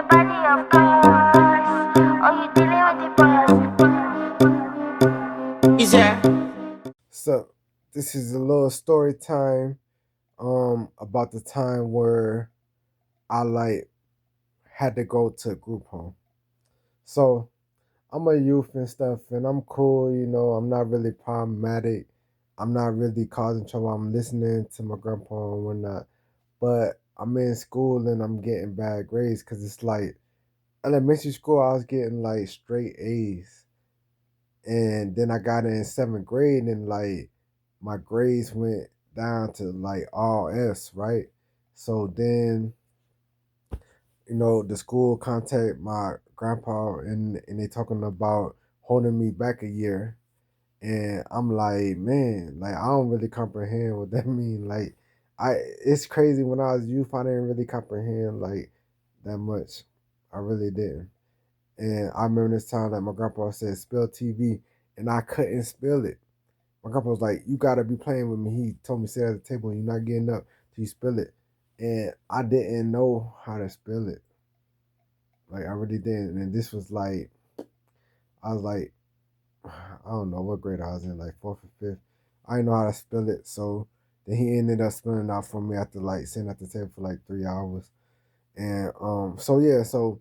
the body, of course. Oh, you dealing with the boss. Is there? So this is a little story time about the time where I had to go to a group home. So I'm a youth and stuff and I'm cool, I'm not really problematic. I'm not really causing trouble. I'm listening to my grandpa and whatnot. But I'm in school and I'm getting bad grades because it's like elementary school I was getting like straight A's. And then I got in seventh grade and my grades went down to like all S, right? So then, the school contact my grandpa and they talking about holding me back a year. And I'm like, man, like I don't really comprehend what that mean. Like I it's crazy when I was youth I didn't really comprehend like that much. I really didn't. And I remember this time that my grandpa said spell TV and I couldn't spell it. My grandpa was like, "You gotta be playing with me." He told me sit at the table and you're not getting up till you spill it. And I didn't know how to spell it. Like I really didn't. And this was like I was like I don't know what grade I was in, like fourth or fifth. I didn't know how to spell it, so then he ended up spelling it out for me after like sitting at the table for like 3 hours. And so yeah, so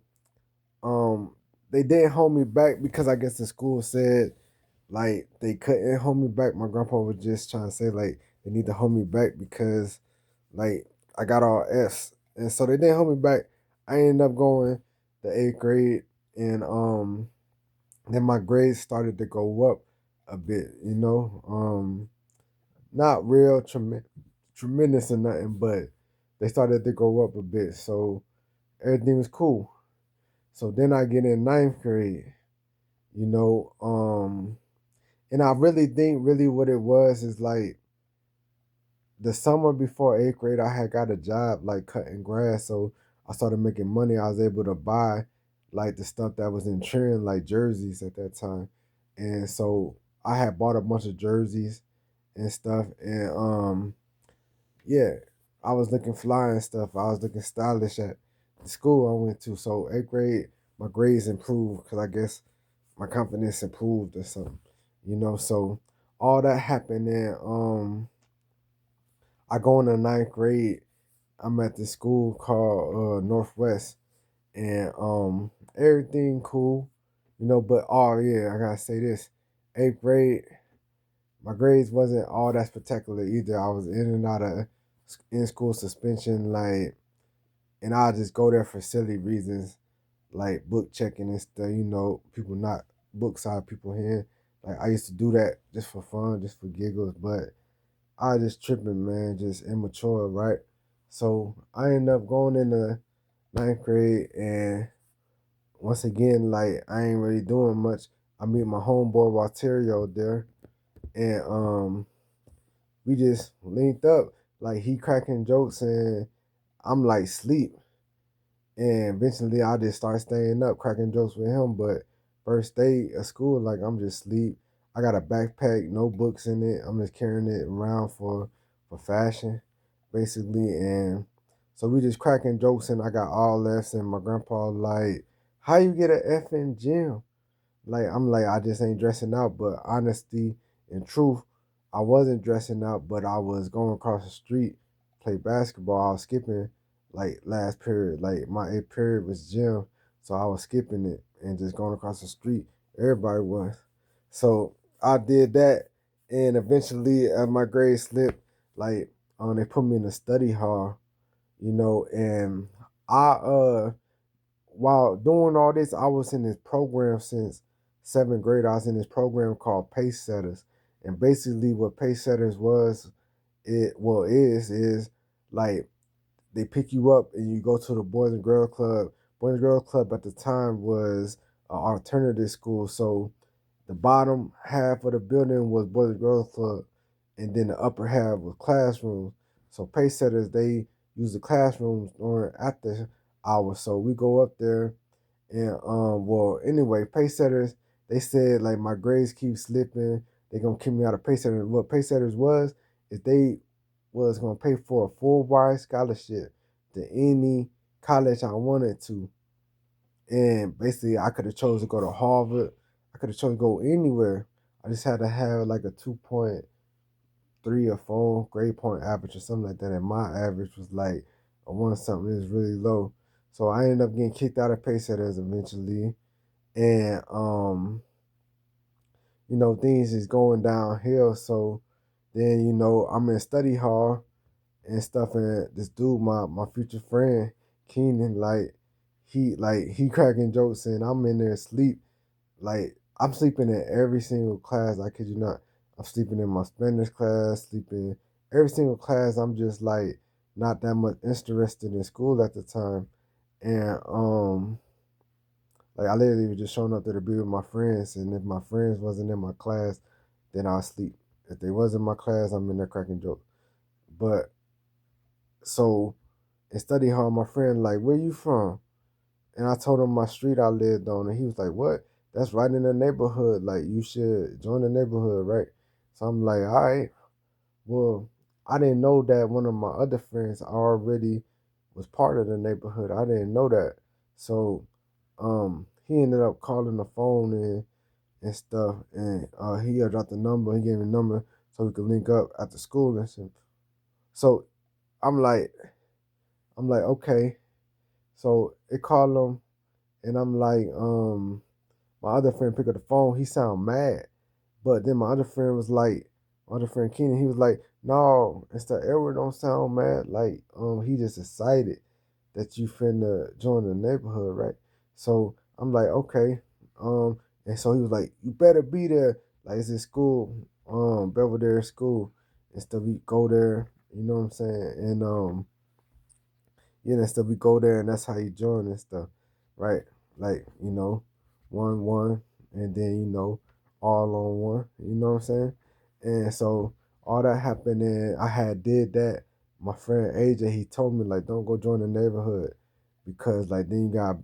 um they didn't hold me back because I guess the school said like they couldn't hold me back. My grandpa was just trying to say like they need to hold me back because like I got all F's. And so they didn't hold me back. I ended up going the eighth grade and then my grades started to go up a bit, not real tremendous or nothing, but they started to go up a bit. So everything was cool. So then I get in ninth grade, you know, um, and I really think really what it was is like the summer before eighth grade, I had got a job like cutting grass. So I started making money. I was able to buy like the stuff that was in trend, like jerseys at that time. And so I had bought a bunch of jerseys and stuff. And yeah, I was looking fly and stuff. I was looking stylish at the school I went to. So eighth grade, my grades improved because I guess my confidence improved or something. So all that happened and I go in the ninth grade. I'm at this school called Northwest, and everything cool, But oh yeah, I gotta say this: eighth grade, my grades wasn't all that spectacular either. I was in and out of in school suspension, like, and I just go there for silly reasons, like book checking and stuff. People not book side people here. Like I used to do that just for fun, just for giggles, but I just tripping, man, just immature, right? So I ended up going in the ninth grade, and once again, like I ain't really doing much. I meet my homeboy Walterio there, and we just linked up. Like he cracking jokes, and I'm like sleep. And eventually, I just start staying up, cracking jokes with him. But first day of school, like I'm just sleep. I got a backpack, no books in it. I'm just carrying it around for fashion, basically. And so we just cracking jokes, and I got all F's. And my grandpa like, "How you get an F in gym?" Like I'm like, I just ain't dressing out. But honesty and truth, I wasn't dressing out, but I was going across the street, play basketball. I was skipping like last period. Like my eighth period was gym, so I was skipping it and just going across the street. Everybody was. So I did that, and eventually, as my grades slipped, like they put me in the study hall, and I while doing all this, I was in this program since seventh grade. I was in this program called Pace Setters, and basically, what Pace Setters was, is like they pick you up and you go to the Boys and Girls Club. Boys and Girls Club at the time was an alternative school, so the bottom half of the building was Boys and Girls Club, and then the upper half was classrooms. So pace setters they use the classrooms during after hours. So we go up there and well anyway, pace setters they said like my grades keep slipping. They gonna kick me out of pace setters. What pace setters was is they was gonna pay for a full ride scholarship to any college I wanted to And basically, I could have chose to go to Harvard. I could have chose to go anywhere. I just had to have like a 2.3 or 4 grade point average or something like that. And my average was like a one something. It was really low. So I ended up getting kicked out of pace setters eventually. And things is going downhill. So then, I'm in study hall and stuff, and this dude, my future friend, Keenan, he cracking jokes, and I'm in there asleep. Like, I'm sleeping in every single class. I kid you not. I'm sleeping in my Spanish class, sleeping every single class. I'm just like not that much interested in school at the time. And like I literally was just showing up there to be with my friends. And if my friends wasn't in my class, then I'll sleep. If they was in my class, I'm in there cracking jokes. But so in study hall, my friend like, where you from? And I told him my street I lived on, and he was like, "What? That's right in the neighborhood. Like, you should join the neighborhood, right?" So I'm like, "All right." Well, I didn't know that one of my other friends already was part of the neighborhood. I didn't know that. So, he ended up calling the phone and stuff, and he dropped the number. He gave me the number so we could link up after school and stuff. So I'm like, okay. So it called him, and I'm like, my other friend picked up the phone. He sound mad, but then my other friend was like, my other friend Keenan, he was like, no, Mr. Edward don't sound mad. Like, he just excited that you finna join the neighborhood, right? So I'm like, okay. And so he was like, you better be there. Like, it's in school, Belvedere School and stuff. We go there, you know what I'm saying? And yeah, and stuff. We go there, and that's how you join and stuff, right? Like, 1-1, and then all on one. You know what I'm saying? And so all that happened, and I had did that. My friend AJ, he told me like, don't go join the neighborhood because like then you got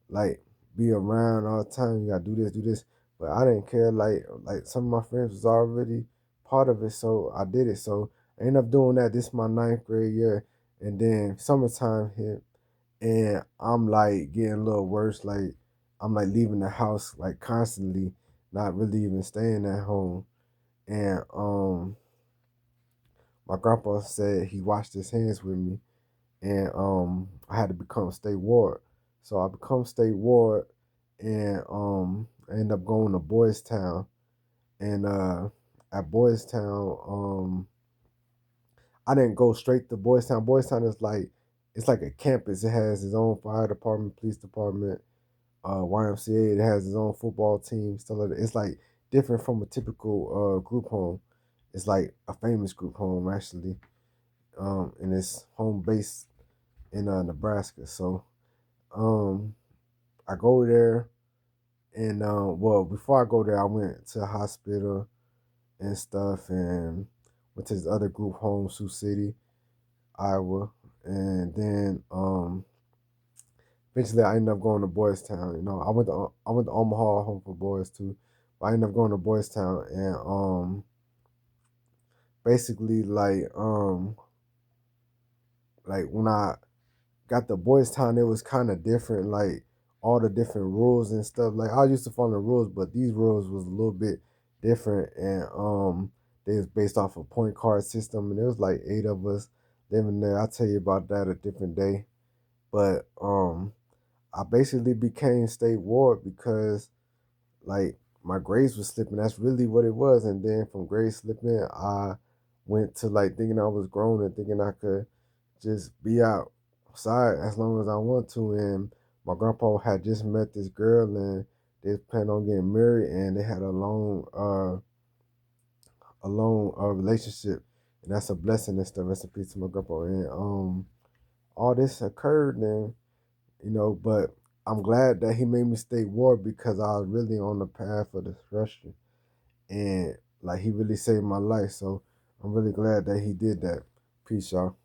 like be around all the time. You gotta do this. But I didn't care. Like some of my friends was already part of it, so I did it. So I ended up doing that. This is my ninth grade year, and then summertime hit, and I'm like getting a little worse. Like I'm like leaving the house like constantly, not really even staying at home. And my grandpa said he washed his hands with me, and I had to become state ward. So I become state ward, and I end up going to Boys Town, and at Boys Town, I didn't go straight to Boys Town. Boys Town is like it's like a campus. It has its own fire department, police department, YMCA. It has its own football team, stuff like that. It's like different from a typical group home. It's like a famous group home actually, and it's home base in Nebraska. So um, I go there, and well, before I go there, I went to the hospital and stuff, and went to this other group home, Sioux City, Iowa, and then eventually I ended up going to Boys Town. I went to Omaha Home for Boys too, but I ended up going to Boys Town, and basically like when I got the Boys Town, it was kind of different. Like all the different rules and stuff. Like I used to follow the rules, but these rules was a little bit different, and they was based off a point card system, and there was like 8 of us living there. I'll tell you about that a different day. But I basically became state ward because like my grades was slipping. That's really what it was. And then from grade slipping, I went to like thinking I was grown and thinking I could just be outside as long as I want to. And my grandpa had just met this girl, and they was planning on getting married, and they had a long relationship, and that's a blessing and stuff. Rest in peace to my grandpa. And all this occurred, and but I'm glad that he made me stay ward because I was really on the path of destruction, and like he really saved my life. So I'm really glad that he did that. Peace, y'all.